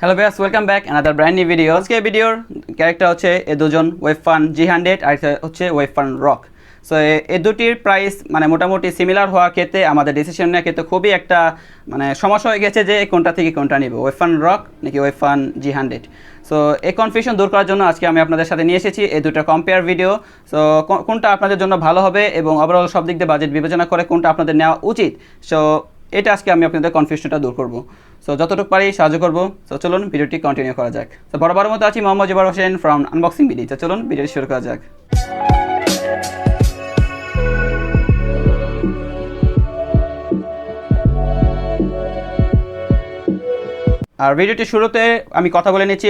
Hello viewers, welcome back another brand new video. আজকে ভিডিওর character হচ্ছে এই দুজন WAVEFUN G100 আর হচ্ছে WAVEFUN ROCK। সো এই দুটির প্রাইস মানে মোটামুটি সিমিলার হওয়ার ক্ষেত্রে আমাদের ডিসিশন নেওয়ার ক্ষেত্রে খুবই একটা সমস্যা হয়ে গেছে যে কোনটা থেকে কোনটা নিব, WAVEFUN ROCK নাকি WAVEFUN G100। সো এই কনফিউশন দূর করার জন্য আজকে আমি আপনাদের সাথে নিয়ে এসেছি এই দুটো কম্পেয়ার ভিডিও। সো কোনটা আপনাদের জন্য ভালো হবে এবং ওভারঅল সব দিক দিয়ে বাজেট বিবেচনা করে কোনটা আপনাদের নেওয়া উচিত, সো এটা আজকে আমি আপনাদের কনফিউশনটা দূর করব। সো যতটুকু পারি সাহায্য করব। সো চলুন ভিডিওটি কন্টিনিউ করা যাক। তো বরাবর মতো আছি Mohammad Zubair Hossain from unboxing BD. তো চলুন ভিডিওটি শুরু করা যাক। আর ভিডিওটি শুরুতে আমি কথা বলে নিচ্ছি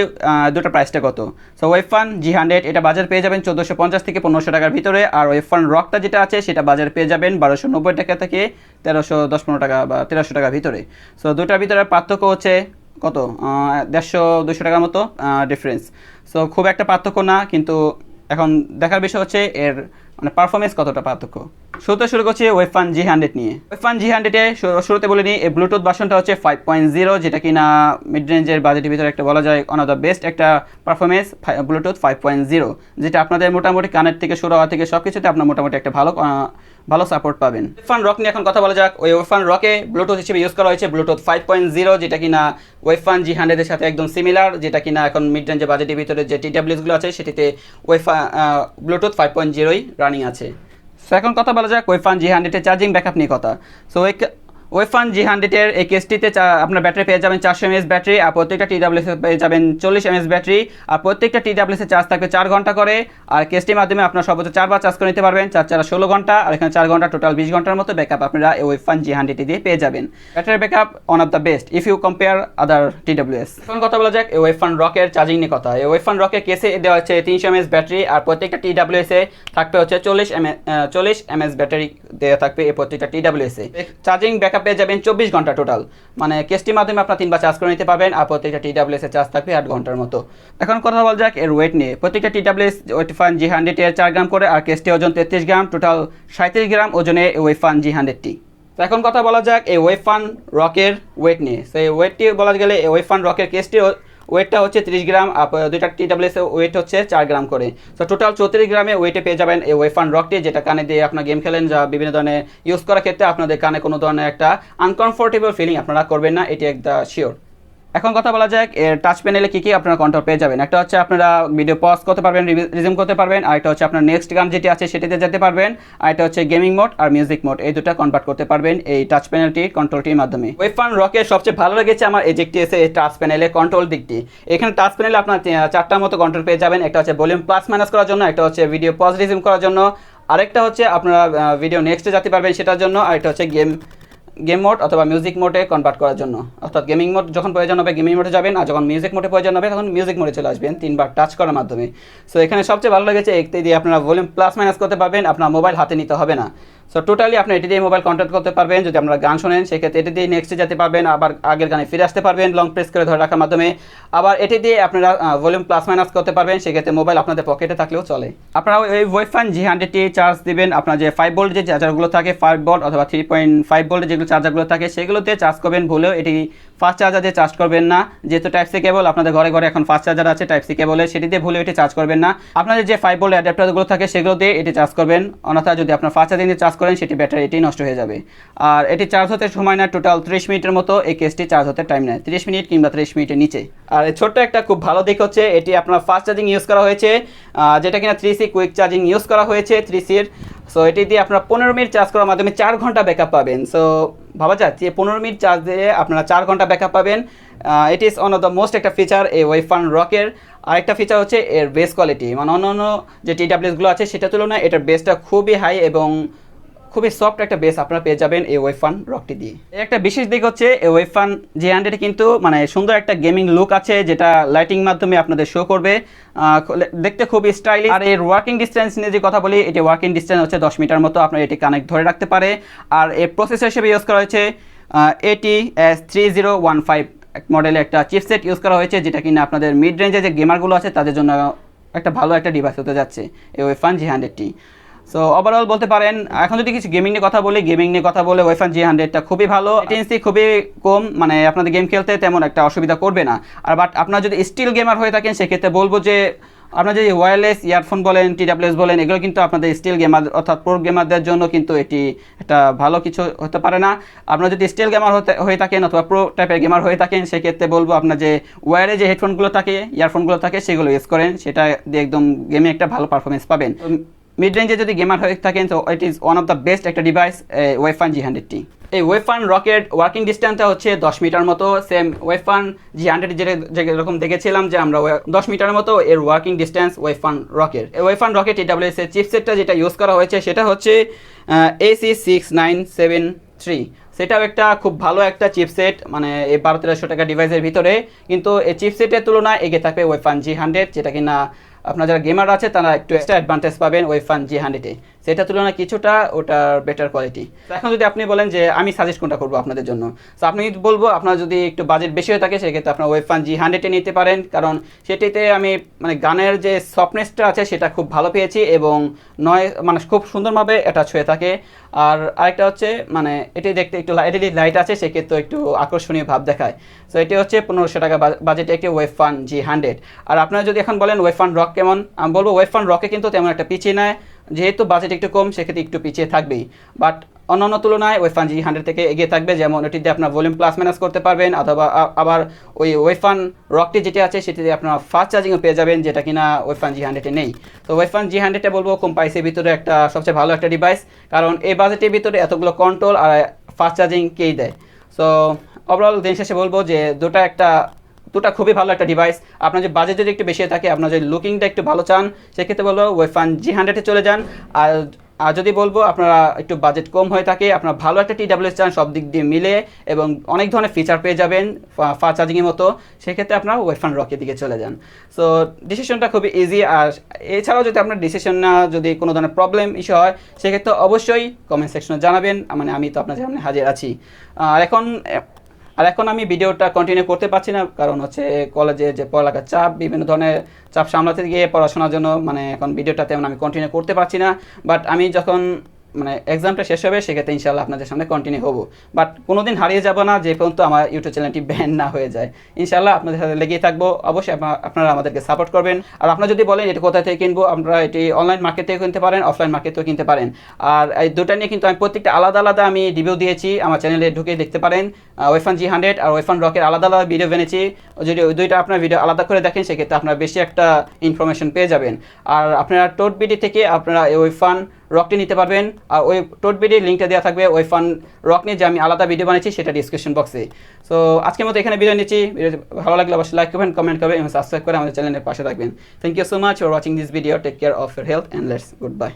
দুটো প্রাইসটা কত। সো WAVEFUN G100 এটা বাজার পেয়ে যাবেন 1450 থেকে 1500 টাকার ভিতরে, আর WAVEFUN ROCKটা যেটা আছে সেটা বাজার পেয়ে যাবেন 1290 টাকা থেকে 1310-15 টাকা বা 1300 টাকার ভিতরে। সো দুটার ভিতরে পার্থক্য হচ্ছে কত, 150-200 টাকার মতো ডিফারেন্স। সো খুব একটা পার্থক্য না, কিন্তু এখন দেখার বিষয় হচ্ছে এর পারফরমেন্স কতটা পার্থক্য। শুরুতে শুরু করছি WAVEFUN G100 নিয়ে। WAVEFUN G100-এ শুরুতে বলে নিই, এই ব্লুটুথ ভার্সনটা হচ্ছে 5.0, যেটা কিনা মিড রেঞ্জের বাজেটের ভিতরে একটা বলা যায় ওয়ান অফ দ্য বেস্ট একটা পারফরমেন্স ব্লুটুথ 5.0, যেটা আপনাদের মোটামুটি কানের থেকে শুরু হওয়া থেকে সব কিছুতে আপনার মোটামুটি একটা ভালো সাপোর্ট পাবেন। WAVEFUN ROCK নিয়ে এখন কথা বলা যাক। ওই WAVEFUN ROCK-এ ব্লুটুথ হিসেবে ইউজ করা হয়েছে ব্লুটুথ 5.0, যেটা কিনা WAVEFUN G100-এর সাথে একদম সিমিলার, যেটা কিনা এখন মিড রেঞ্জের বাজেটের ভিতরে যে TWS-গুলো আছে সেটিতে ব্লুটুথ 5.0-ই রানিং আছে। সো এখন কথা বলা যাক WAVEFUN G100-এর চার্জিং ব্যাকআপ নিয়ে কথা। সো WAVEFUN G100-এর এই কেসটিতে আপনার ব্যাটারি পেয়ে যাবেন 400 mAh ব্যাটারি, আর প্রত্যেকটা TWS পেয়ে যাবেন 40 mAh ব্যাটারি, আর প্রত্যেকটা TWS চার্জ থাকবে 4 ঘন্টা করে। আর কেসটির মাধ্যমে আপনার সর্বোচ্চ 4 বার চার্জ করে নিতে পারবেন, 4 16 ঘন্টা, আর এখানে 4 ঘন্টা, টোটাল 20 ঘন্টার মতো ব্যাকআপ আপনারা এই WAVEFUN G100 দিয়ে পেয়ে যাবেন। Battery backup one of the best if you compare other TWS। এখন কথা বলা যাক এই WAVEFUN ROCK-এর চার্জিং নিয়ে কথা। এই WAVEFUN ROCK-এর কেসে দেওয়া হচ্ছে 300 mAh ব্যাটারি, আর প্রত্যেকটা TWS-এ থাকবে হচ্ছে 40 mAh ব্যাটারি দেওয়া থাকবে এই প্রত্যেকটা TWS-এ। চার্জিং ব্যাকআপ পেয়ে যাবেন 24 ঘন্টা টোটাল, মানে কেসটির মাধ্যমে আপনার 3 বার চার্জ করে নিতে পারবেন, আর প্রত্যেকটা TWS-এর চার্জ থাকবে 8 ঘন্টার মতো। এখন কথা বলা যাক এর ওয়েট নিয়ে। প্রত্যেকটা TWS WAVEFUN G100-এর 4 গ্রাম করে, আর কেসটি ওজন 33 গ্রাম, টোটাল 37 গ্রাম ওজনে WAVEFUN G100-টি। তো এখন কথা বলা যাক এই WAVEFUN ROCK-এর ওয়েট নিয়ে। সেই ওয়েটটি বলা গেলে এই WAVEFUN ROCK-এর কেসটি ওয়েটটা হচ্ছে 30 গ্রাম, আর দুইটা TWS-এর ওয়েট হচ্ছে 4 গ্রাম করে। তো টোটাল 34 গ্রামে ওয়েটে পেয়ে যাবেন এই WAVEFUN ROCK-টি, যেটা কানে দিয়ে আপনার গেম খেলেন যা বিভিন্ন ধরনের ইউজ করার ক্ষেত্রে আপনাদের কানে কোনো ধরনের একটা আনকমফোর্টেবল ফিলিং আপনারা করবেন না, এটি একটা শিওর। এখন কথা বলা যাক এর টাচ প্যানেলে কী আপনারা কন্ট্রোল পেয়ে যাবেন। একটা হচ্ছে আপনারা ভিডিও পজ করতে পারবেন, রিজিউম করতে পারবেন, আর একটা হচ্ছে আপনার নেক্সট গান যেটি আছে সেটিতে যেতে পারবেন, আর এটা হচ্ছে গেমিং মোড আর মিউজিক মোড, এই দুটো কনভার্ট করতে পারবেন এই টাচ প্যানেলটির কন্ট্রোলটির মাধ্যমে। WAVEFUN ROCK-এর সবচেয়ে ভালো লেগেছে আমার এই দিকটি এসে এই টাচ প্যানেলের কন্ট্রোল দিকটি। এখানে টাচ প্যানেলে আপনার 4টার মতো কন্ট্রোল পেয়ে যাবেন। একটা হচ্ছে ভলিউম প্লাস মাইনাস করার জন্য, একটা হচ্ছে ভিডিও পজ রিজিউম করার জন্য, আরেকটা হচ্ছে আপনারা ভিডিও নেক্সটে যেতে পারবেন সেটার জন্য, আর একটা হচ্ছে গেম মোড অথবা মিউজিক মোডে কনভার্ট করার জন্য। অর্থাৎ গেমিং মোড যখন প্রয়োজন হবে গেমিং মোডে যাবেন, আর যখন মিউজিক মোডে প্রয়োজন হবে তখন মিউজিক মোডে চলে আসবেন 3 বার টাচ করার মাধ্যমে। সো এখানে সবচেয়ে ভালো লেগেছে এটি দিয়ে আপনারা ভলিউম প্লাস মাইনাস করতে পারবেন, আপনার মোবাইল হাতে নিতে হবে না। সো টোটালি আপনি এটি দিয়ে মোবাইল কন্ট্রোল করতে পারবেন। যদি আপনারা গান শোনেন সেক্ষেত্রে এটি দিয়ে নেক্সটে যেতে পারবেন, আবার আগের গানে ফিরে আসতে পারবেন লং প্রেস করে ধরে রাখার মাধ্যমে। আবার এটি দিয়ে আপনারা ভলিউম প্লাস মাইনাস করতে পারবেন, সেক্ষেত্রে মোবাইল আপনাদের পকেটে থাকলেও চলে। আপনারা এই WAVEFUN G100-টি চার্জ দিবেন আপনার যে 5 ভোল্ট যে চার্জারগুলো থাকে, 5 ভোল্ট অথবা 3.5 ভোল্টের যেগুলো চার্জারগুলো থাকে সেগুলোতে চার্জ করবেন। ভুলেও এটি ফাস্ট চার্জার দিয়ে চার্জ করবেন না, যেহেতু টাইপ সি কেবল আপনাদের ঘরে ঘরে এখন ফাস্ট চার্জার আছে টাইপ সি কেবলে, সেটি দিয়ে ভুলেও এটি চার্জ করবেন না। আপনাদের যে 5 ভোল্ট অ্যাডাপ্টারগুলো থাকে সেগুলো দিয়ে এটি চার্জ করবেন, অন্যথা যদি আপনার ফাস্ট চার্জিং দিয়ে চার্জ করেন সেটি ব্যাটারি এটি নষ্ট হয়ে যাবে। আর এটি চার্জ হতে সময় নেয় টোটাল 30 মিনিটের মতো, এই কেসটি চার্জ হতে টাইম নেয় 30 মিনিট কিংবা 30 মিনিটের নিচে। আর ছোট্ট একটা খুব ভালো দিক হচ্ছে এটি আপনার ফাস্ট চার্জিং ইউজ করা হয়েছে, যেটা কিনা 3C কুইক চার্জিং ইউজ করা হয়েছে 3C-র। সো এটি দিয়ে আপনারা 15 মিনিট চার্জ করার মাধ্যমে 4 ঘন্টা ব্যাকআপ পাবেন। সো ভাবা যায় যে 15 মিনিট চার্জ দিয়ে আপনারা 4 ঘন্টা ব্যাকআপ পাবেন। It is one of the most একটা ফিচার এই WAVEFUN ROCK-এর। আরেকটা ফিচার হচ্ছে এর বেস কোয়ালিটি, মানে অন্য যে TWS-গুলো আছে সেটার তুলনায় এটার বেসটা খুবই হাই এবং খুবই সফট একটা বেস আপনারা পেয়ে যাবেন এই WAVEFUN ROCK-টি দিয়ে। একটা বিশেষ দিক হচ্ছে এই WAVEFUN G100 কিন্তু সুন্দর একটা গেমিং লুক আছে, যেটা লাইটিং মাধ্যমে আপনাদের শো করবে, দেখতে খুবই স্টাইলিশ। আর এর ওয়ার্কিং ডিস্টেন্স নিয়ে যে কথা বলি, এটি ওয়ার্কিং ডিস্টেন্স হচ্ছে 10 মিটার মতো, আপনার এটি কানেক্ট ধরে রাখতে পারে। আর এর প্রসেসর হিসেবে ইউজ করা হয়েছে ATS3015 মডেলের একটা চিপসেট ইউজ করা হয়েছে, যেটা কিনা আপনাদের মিড রেঞ্জে যে গেমারগুলো আছে তাদের জন্য একটা ভালো একটা ডিভাইস হতে যাচ্ছে এই WAVEFUN G100-টি। সো ওভারঅল বলতে পারেন এখন যদি কিছু গেমিং নিয়ে কথা বলে WAVEFUN G100টা খুবই ভালো, লেটেন্সি খুবই কম, মানে আপনাদের গেম খেলতে তেমন একটা অসুবিধা করবে না। আর বাট আপনার যদি স্টিল গেমার হয়ে থাকেন সেক্ষেত্রে বলবো যে আপনার যে ওয়্যারলেস ইয়ারফোন বলেন, TWS বলেন, এগুলো কিন্তু আপনাদের স্টিল গেমার অর্থাৎ প্রো গেমারদের জন্য কিন্তু এটি একটা ভালো কিছু হতে পারে না। আপনার যদি স্টিল গেমার হয়ে থাকেন অথবা প্রো টাইপের গেমার হয়ে থাকেন সেক্ষেত্রে বলবো আপনার যে ওয়্যারে যে হেডফোনগুলো থাকে, ইয়ারফোনগুলো থাকে সেগুলো ইউজ করেন, সেটা দিয়ে একদম গেমে একটা ভালো পারফরমেন্স পাবেন। মিড রেঞ্জে যদি গেমার হয়ে থাকেন তো it is one of the best একটা ডিভাইস WAVEFUN G100টি। এই WAVEFUN রকের ওয়ার্কিং ডিস্টেন্সটা হচ্ছে 10 মিটার মতো, সেম WAVEFUN G100 যেরকম দেখেছিলাম যে আমরা 10 মিটার মতো এর working distance WAVEFUN রকের। WAVEFUN রকের TWS এর চিপসেটটা যেটা ইউজ করা হয়েছে সেটা হচ্ছে AC6973। সেটাও একটা খুব ভালো একটা চিপসেট, মানে এই 1200-1300 টাকা ডিভাইসের ভিতরে, কিন্তু এই চিপসেটের তুলনায় এগিয়ে থাকবে WAVEFUN G100, যেটা কিনা আপনার যারা গেমার আছে তারা একটু এক্সট্রা অ্যাডভান্টেজ পাবেন WAVEFUN G100-এ, সেটা তুলনায় কিছুটা ওটার বেটার কোয়ালিটি। তো এখন যদি আপনি বলেন যে আমি সাজেস্ট কোনটা করবো আপনাদের জন্য, তো আপনি বলবো আপনার যদি একটু বাজেট বেশি হয়ে থাকে সেক্ষেত্রে আপনার WAVEFUN G100-এ নিতে পারেন, কারণ সেটিতে আমি মানে গানের যে সফটনেসটা আছে সেটা খুব ভালো পেয়েছি এবং মানে খুব সুন্দরভাবে অ্যাটাচ হয়ে থাকে। আর আরেকটা হচ্ছে মানে এটি দেখতে একটু এলইডি লাইট আছে, সেক্ষেত্রে একটু আকর্ষণীয় ভাব দেখায়। সো এটি হচ্ছে 1500 টাকা বাজেটে একটি WAVEFUN G100। আর আপনারা যদি এখন বলেন WAVEFUN রক কেমন, আমি বলবো WAVEFUN রকে কিন্তু তেমন একটা পিছিয়ে নেয়, যেহেতু বাজেট একটু কম সেক্ষেত্রে একটু পিছিয়ে থাকবেই, বাট অন্যান্য তুলনায় WAVEFUN G100 থেকে এগিয়ে থাকবে। যেমন এটিতে আপনার ভলিউম প্লাস মাইনাস করতে পারবেন, অথবা আবার ওই WAVEFUN রকটি যেটি আছে সেটিতে আপনার ফাস্ট চার্জিংও পেয়ে যাবেন, যেটা কিনা WAVEFUN G100-এ নেই। তো WAVEFUN G100-টা বলবো কম প্রাইসের ভিতরে একটা সবচেয়ে ভালো একটা ডিভাইস, কারণ এই বাজেটের ভিতরে এতগুলো কন্ট্রোল আর ফাস্ট চার্জিং কেই দেয়। সো ওভারঅল দিন শেষে বলবো যে দুটা খুবই ভালো একটা ডিভাইস। আপনার যে বাজেট যদি একটু বেশি থাকে, আপনার যদি লুকিংটা একটু ভালো চান সেক্ষেত্রে বলবো WAVEFUN G100-এ চলে যান। আর যদি বলবো আপনারা একটু বাজেট কম হয়ে থাকে, আপনারা ভালো একটা TWS চান সব দিক দিয়ে মিলে এবং অনেক ধরনের ফিচার পেয়ে যাবেন ফাস্ট চার্জিংয়ের মতো, সেক্ষেত্রে আপনারা WAVEFUN রকের দিকে চলে যান। সো ডিসিশনটা খুবই ইজি। আর এছাড়াও যদি আপনার ডিসিশন না যদি কোনো ধরনের প্রবলেম ইস্যু হয় সেক্ষেত্রে অবশ্যই কমেন্ট সেকশনে জানাবেন, মানে আমি তো আপনার সামনে হাজির আছি। আর এখন আমি ভিডিওটা কন্টিনিউ করতে পারছি না, কারণ হচ্ছে কলেজে যে পড়ালেখার চাপ, বিভিন্ন ধরনের চাপ সামলাতে গিয়ে পড়াশোনার জন্য মানে এখন ভিডিওটা তেমন আমি কন্টিনিউ করতে পারছি না। বাট আমি যখন মানে এক্সামটা শেষ হবে সেক্ষেত্রে ইনশাআল্লাহ আপনাদের সামনে কন্টিনিউ হবো, বাট কোনোদিন হারিয়ে যাব না যে পর্যন্ত আমার ইউটিউব চ্যানেলটি ব্যান না হয়ে যায়। ইনশাআল্লাহ আপনাদের সাথে লেগেই থাকবো, অবশ্যই আপনারা আমাদেরকে সাপোর্ট করবেন। আর আপনারা যদি বলেন এটা কোথা থেকে কিনবো, আপনারা এটি অনলাইন মার্কেট থেকে কিনতে পারেন, অফলাইন মার্কেট থেকেও কিনতে পারেন। আর এই দুটো নিয়ে কিন্তু আমি প্রত্যেকটা আলাদা আমি রিভিউ দিয়েছি, আমার চ্যানেলে ঢুকে দেখতে পারেন। WAVEFUN G100 আর WAVEFUN রকের আলাদা ভিডিও বানিয়েছি, যদি ওই দুইটা আপনার ভিডিও আলাদা করে দেখেন সেক্ষেত্রে আপনারা বেশি একটা ইনফরমেশন পেয়ে যাবেন। আর আপনারা Tote BD থেকে আপনারা এই WAVEFUN রকটি নিতে পারবেন, আর ওই Tote BD লিঙ্কটা দেওয়া থাকবে WAVEFUN রক নিয়ে যে আমি আলাদা ভিডিও বানিয়েছি সেটা ডিসক্রিপশন বক্সে। সো আজকের মতো এখানে ভিডিও নিচ্ছি। ভিডিও ভালো লাগলে অবশ্যই লাইক করবেন, কমেন্ট করবেন এবং সাবস্ক্রাইব করে আমাদের চ্যানেলের পাশে থাকবেন। Thank you so much for watching this video. Take care of your health and let's good by.